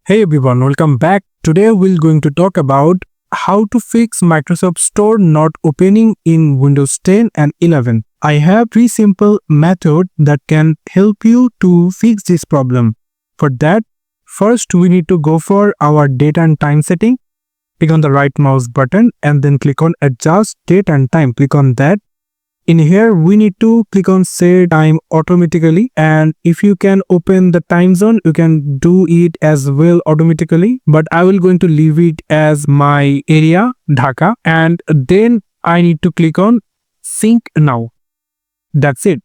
Hey everyone, welcome back. Today we're going to talk about how to fix Microsoft Store not opening in Windows 10 and 11. I have three simple methods that can help you to fix this problem. For that, first we need to go for our date and time setting. Click on the right mouse button and then click on adjust date and time. Click on that. In here, we need to click on set time automatically, and if you can open the time zone, you can do it as well automatically, but I will going to leave it as my area, Dhaka, and then I need to click on sync now. That's it.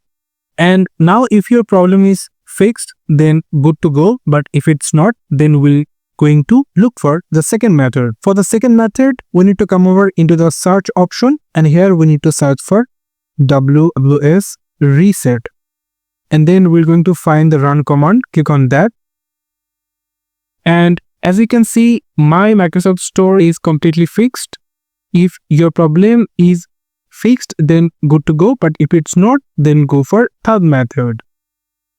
And now if your problem is fixed, then good to go, but if it's not, then we'll going to look for the second method. For the second method, we need to come over into the search option, and here we need to search for wsreset, and then we're going to find the run command. Click on that, and as you can see, my Microsoft Store is completely fixed. If your problem is fixed, then good to go, but if it's not, then go for third method.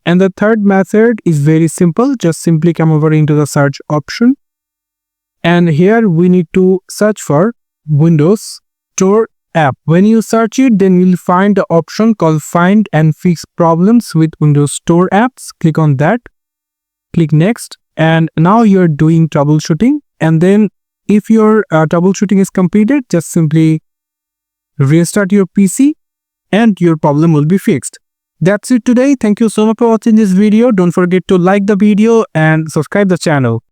And the third method is very simple. Just simply come over into the search option, and here we need to search for Windows Store app. When you search it, then you'll find the option called Find and Fix Problems with Windows Store Apps. Click on that. Click Next. And now you're doing troubleshooting. And then if your troubleshooting is completed, just simply restart your PC and your problem will be fixed. That's it today. Thank you so much for watching this video. Don't forget to like the video and subscribe the channel.